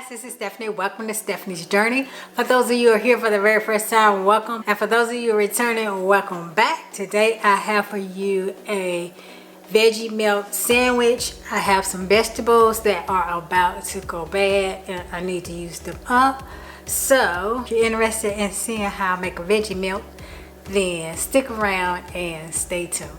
guys, this is Steffanie. Welcome to Steffanies Journey. For those of you who are here for the very first time, welcome. And for those of you returning, welcome back. Today I have for you a veggie melt sandwich. I have some vegetables that are about to go bad and I need to use them up. So if you're interested in seeing how I make a veggie melt, then stick around and stay tuned.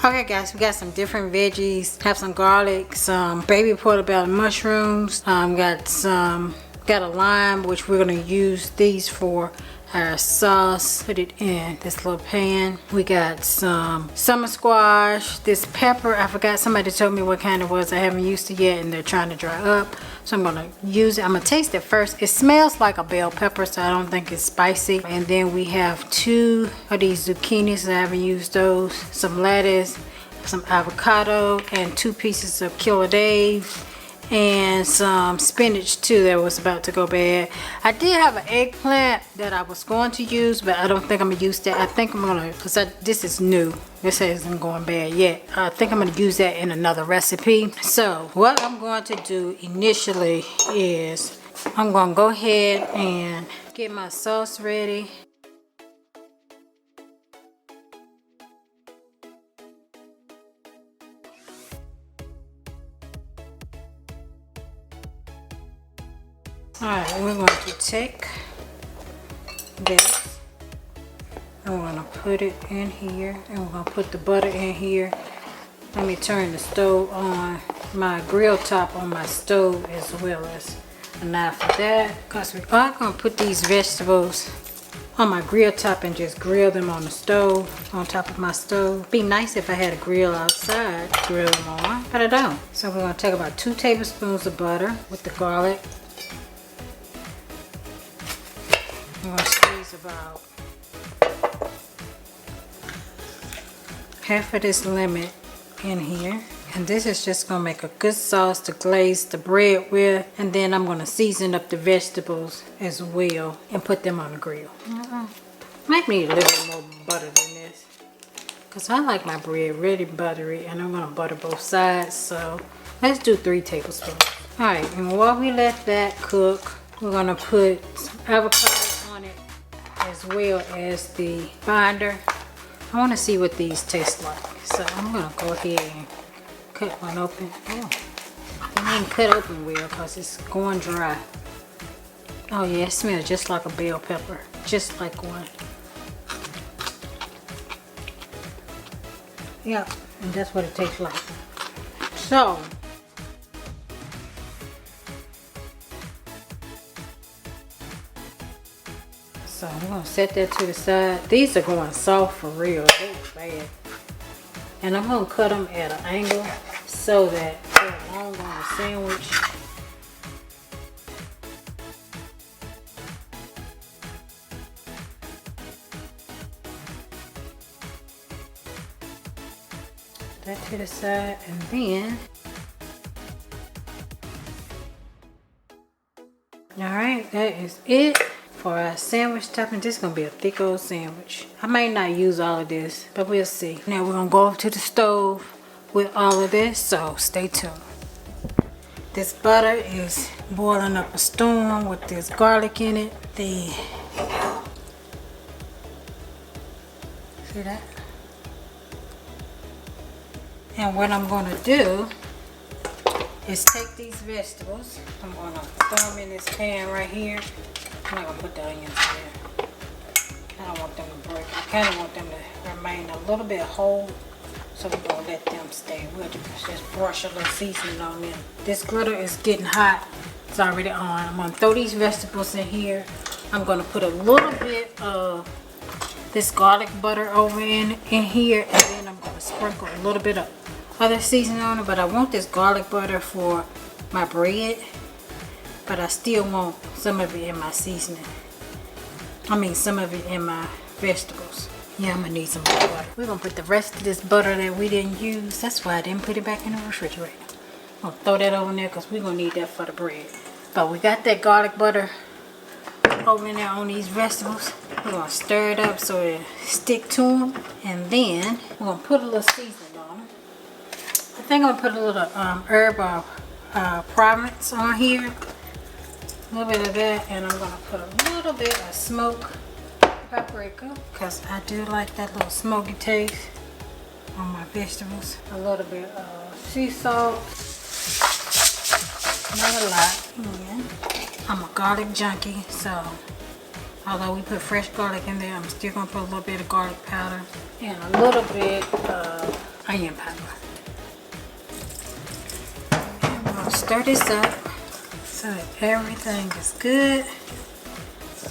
Okay guys, we got some different veggies. Have some garlic, some baby portobello mushrooms. Got a lime, which we're gonna use these for our sauce. Put it in this little pan. We got some summer squash. This pepper, I forgot, somebody told me what kind it was. I haven't used it yet and they're trying to dry up. So I'm gonna use it. I'm gonna taste it first. It smells like a bell pepper, so I don't think it's spicy. And then we have 2 of these zucchinis. I haven't used those. Some lettuce, some avocado, and 2 pieces of killer Dave's. And some spinach too that was about to go bad. I did have an eggplant that I was going to use, but I don't think I'm gonna use that. I think I'm gonna, because this is new. This isn't going bad yet. I think I'm gonna use that in another recipe. So what I'm going to do initially is I'm gonna go ahead and get my sauce ready. Alright, we're going to take this, and we're going to put it in here, and we're going to put the butter in here. Let me turn the stove on, my grill top on my stove, as well as a knife for that, because we are going to put these vegetables on my grill top and just grill them on the stove, on top of my stove. Be nice if I had a grill outside to grill them on, but I don't. So we're going to take about 2 tablespoons of butter with the garlic. I'm going to squeeze about half of this lemon in here. And this is just going to make a good sauce to glaze the bread with. And then I'm going to season up the vegetables as well and put them on the grill. Might need a little bit more butter than this, because I like my bread really buttery and I'm going to butter both sides. So let's do 3 tablespoons. Alright, and while we let that cook, we're going to put some avocado on it as well as the binder. I want to see what these taste like, so I'm going to go ahead and cut one open. Oh, it ain't cut open well because it's going dry. Oh yeah, it smells just like a bell pepper, just like one. Yep, and that's what it tastes like. So I'm going to set that to the side. These are going soft for real. They're bad. And I'm going to cut them at an angle so that they're long on the sandwich. That to the side, and then alright, that is it for our sandwich topping. This is going to be a thick old sandwich. I might not use all of this, but we'll see. Now we're going to go over to the stove with all of this, so stay tuned. This butter is boiling up a storm with this garlic in it. See that? And what I'm going to do is take these vegetables. I'm going to throw them in this pan right here. I'm not going to put the onions there. I don't want them to break. I kind of want them to remain a little bit whole. So we're going to let them stay. We'll just brush a little seasoning on them. This griddle is getting hot. It's already on. I'm going to throw these vegetables in here. I'm going to put a little bit of this garlic butter over in here. And then I'm going to sprinkle a little bit of other seasoning on it. But I want this garlic butter for my bread. But I still want some of it in my seasoning. I mean, some of it in my vegetables. Yeah, I'm gonna need some more butter. We're gonna put the rest of this butter that we didn't use. That's why I didn't put it back in the refrigerator. I'm gonna throw that over there because we're gonna need that for the bread. But we got that garlic butter over in there on these vegetables. We're gonna stir it up so it stick to them. And then we're gonna put a little seasoning on them. I think I'm gonna put a little herb or Provence on here. A little bit of that, and I'm gonna put a little bit of smoked paprika because I do like that little smoky taste on my vegetables. A little bit of sea salt, not a lot. And I'm a garlic junkie, so although we put fresh garlic in there, I'm still gonna put a little bit of garlic powder and a little bit of onion powder. And we're gonna stir this up so that everything is good.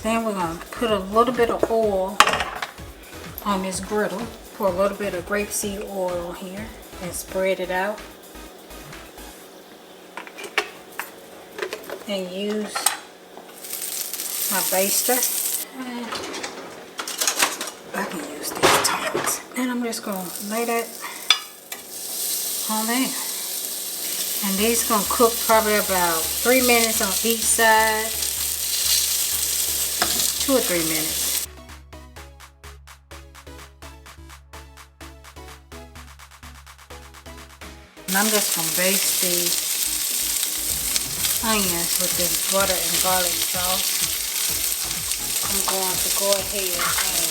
Then we're going to put a little bit of oil on this griddle. Pour a little bit of grapeseed oil on here and spread it out. And use my baster. And I can use these tongs. And I'm just going to lay that on there. And these gonna cook probably about 3 minutes on each side. 2 or 3 minutes. And I'm just gonna baste these onions with this butter and garlic sauce. I'm going to go ahead and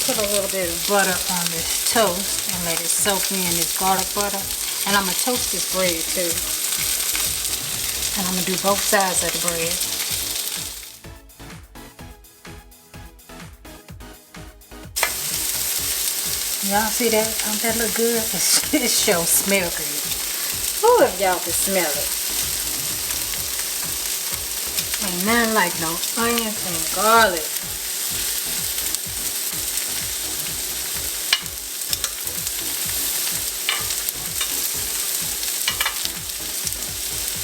put a little bit of butter on this toast and let it soak in this garlic butter. And I'm going to toast this bread too. And I'm going to do both sides of the bread. Y'all see that? Don't that look good? It sure smell good. Who if y'all can smell it? Ain't nothing like no onions and garlic.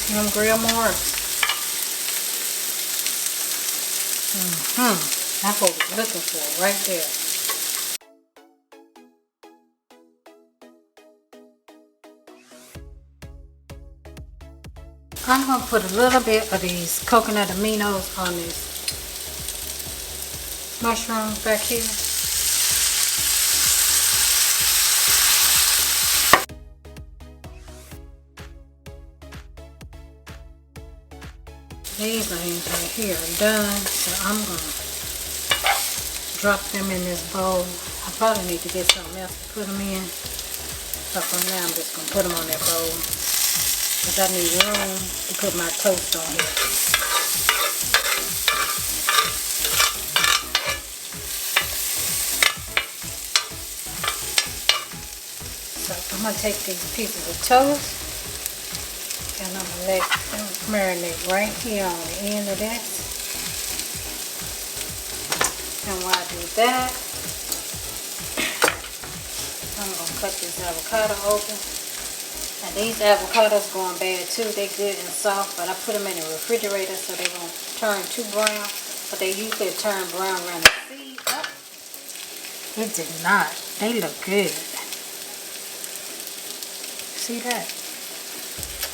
Them grill marks. That's what we're looking for right there. I'm going to put a little bit of these coconut AMINOS on this mushroom back here. These onions right here are done, so I'm going to drop them in this bowl. I probably need to get something else to put them in, but for now I'm just going to put them on that bowl because I need room to put my toast on here. So I'm going to take these pieces of toast and I'm going to let them marinate right here on the end of that. And while I do that, I'm going to cut this avocado open. And these avocados going bad too. They good and soft, but I put them in the refrigerator so they won't turn too brown. But they usually turn brown around the seed up. It did not. They look good. See that?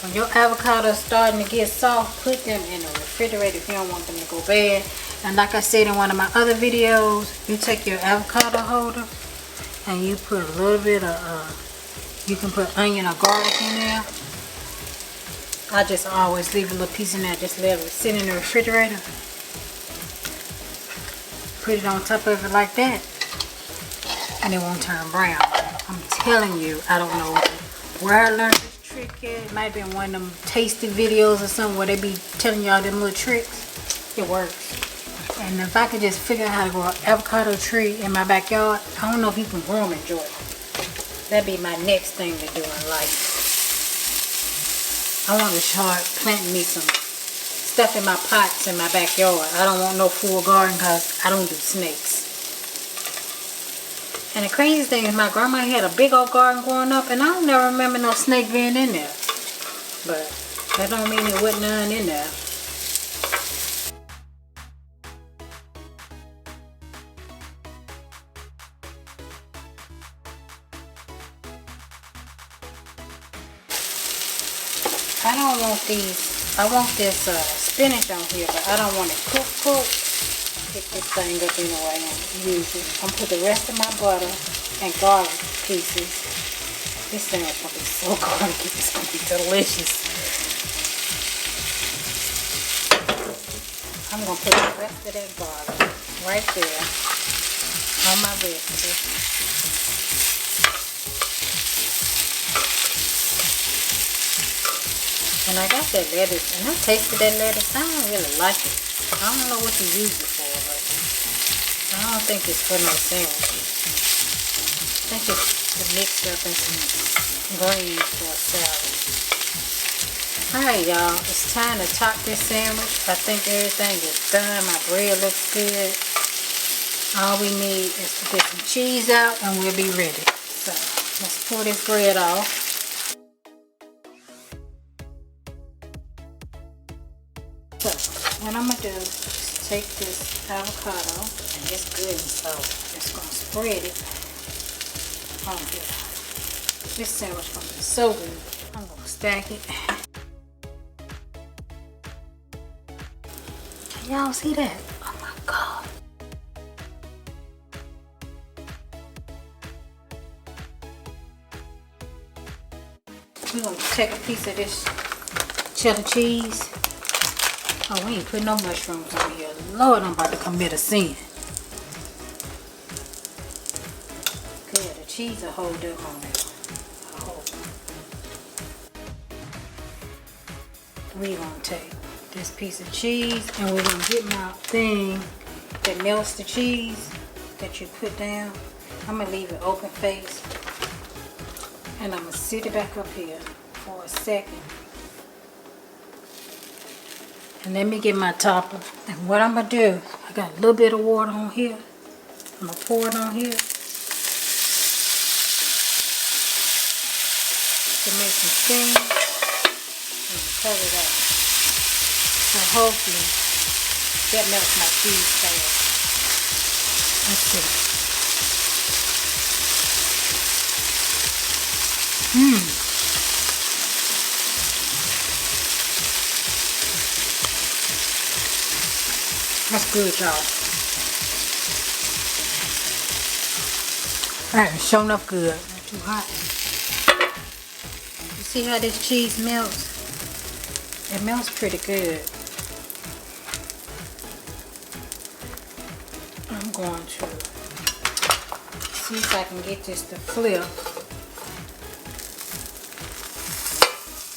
When your avocados starting to get soft, put them in the refrigerator if you don't want them to go bad. And like I said in one of my other videos, you take your avocado holder and you put a little bit of, you can put onion or garlic in there. I just always leave a little piece in there, just let it sit in the refrigerator. Put it on top of it like that, and it won't turn brown. I'm telling you, I don't know where I learned this trick at. It might have been one of them tasty videos or something where they be telling y'all them little tricks. It works. And if I could just figure out how to grow an avocado tree in my backyard, I don't know if you can grow them in Georgia. That'd be my next thing to do in life. I want to start planting me some stuff in my pots in my backyard. I don't want no full garden because I don't do snakes. And the craziest thing is my grandma had a big old garden growing up and I don't never remember no snake being in there. But that don't mean there wasn't none in there. I don't want these, I want this spinach on here, but I don't want it cooked. Pick this thing up anyway and use it. I'm going to put the rest of my butter and garlic pieces This sandwich gonna be so garlicky. It's gonna be delicious. I'm gonna put the rest of that garlic right there on my vegetables. And I got that lettuce, and I tasted that lettuce. I don't really like it. I don't know what to use it for, but I don't think it's for no sandwich. I think it's to mix up in some greens for a salad. Alright, y'all, it's time to top this sandwich. I think everything is done. My bread looks good. All we need is to get some cheese out and we'll be ready. So let's pull this bread off. So what I'm gonna do is take this avocado, and it's good, so just gonna spread it on here. This sandwich gonna be so good. I'm gonna stack it. Can y'all see that? Oh my God. We're gonna take a piece of this cheddar cheese. Oh, we ain't putting no mushrooms on here. Lord, I'm about to commit a sin. Good, the cheese will hold up on it. I hope. We're gonna take this piece of cheese and we're gonna get my thing that melts the cheese that you put down. I'm gonna leave it open face and I'm gonna sit it back up here for a second. And let me get my topper. And what I'm gonna do, I got a little bit of water on here. I'm gonna pour it on here to make some steam. And cut it out. So hopefully that melts my cheese fast. Let's see. That's good, y'all. Alright, sure enough good. Not too hot. You see how this cheese melts? It melts pretty good. I'm going to see if I can get this to flip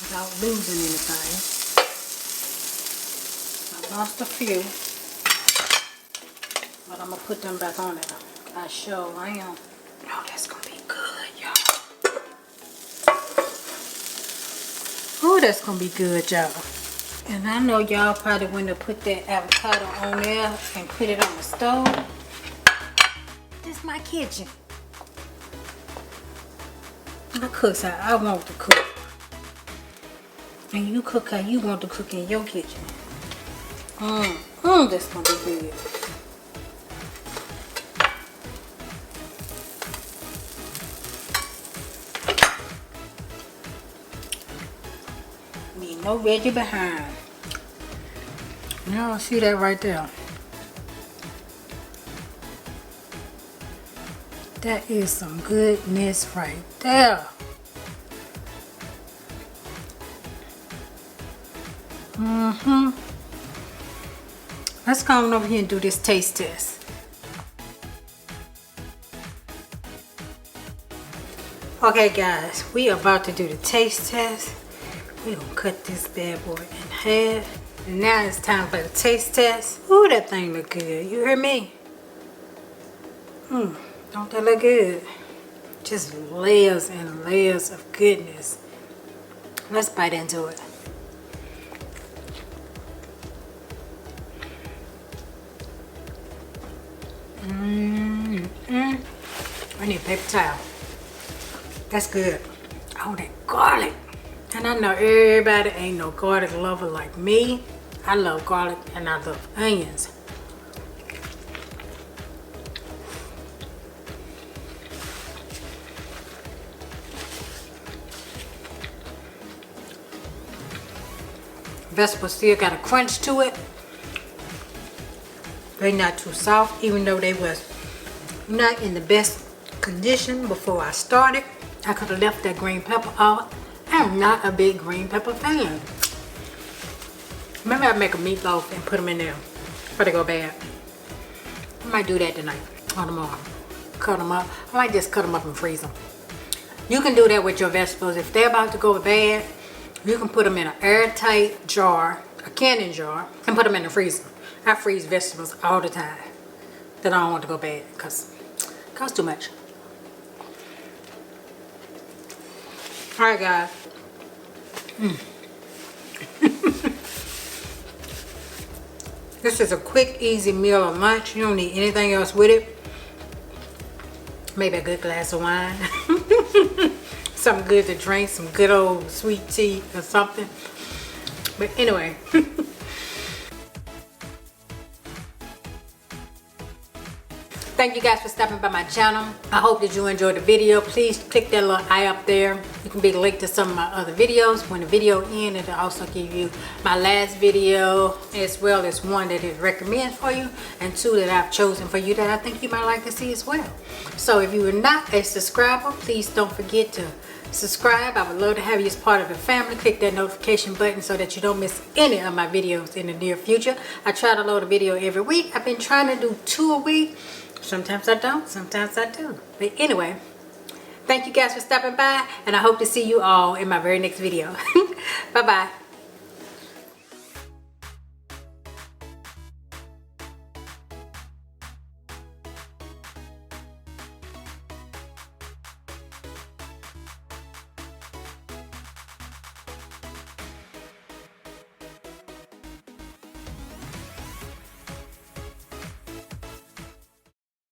without losing anything. I lost a few. But I'm going to put them back on it. I sure am. Oh, that's going to be good, y'all. Oh, that's going to be good, y'all. And I know y'all probably want to put that avocado on there and put it on the stove. This is my kitchen. I cook how I want to cook. And you cook how you want to cook in your kitchen. That's going to be good. No veggie behind. Y'all see that right there? That is some goodness right there. Let's go on over here and do this taste test. Okay guys, we are about to do the taste test. We're gonna cut this bad boy in half. And now it's time for the taste test. Ooh, that thing look good. You hear me? Don't that look good? Just layers and layers of goodness. Let's bite into it. I need a paper towel. That's good. Oh, that garlic. And I know everybody ain't no garlic lover like me. I love garlic and I love onions. Vegetables still got a crunch to it. They're not too soft, even though they was not in the best condition before I started. I could have left that green pepper out. I'm not a big green pepper fan. Maybe I'll make a meatloaf and put them in there before they go bad. I might do that tonight or tomorrow. Cut them up. I might just cut them up and freeze them. You can do that with your vegetables. If they're about to go bad, you can put them in an airtight jar, a canning jar, and put them in the freezer. I freeze vegetables all the time that I don't want to go bad because it costs too much. Alright guys. This is a quick, easy meal or lunch. You don't need anything else with it. Maybe a good glass of wine. Something good to drink, some good old sweet tea or something. But anyway. Thank you guys for stopping by my channel. I hope that you enjoyed the video. Please click that little eye up there. You can be linked to some of my other videos. When the video ends, it'll also give you my last video, as well as one that it recommends for you, and two that I've chosen for you that I think you might like to see as well. So if you are not a subscriber, please don't forget to subscribe. I would love to have you as part of the family. Click that notification button so that you don't miss any of my videos in the near future. I try to load a video every week. I've been trying to do 2 a week. Sometimes I don't, sometimes I do. But anyway, thank you guys for stopping by, and I hope to see you all in my very next video. Bye-bye.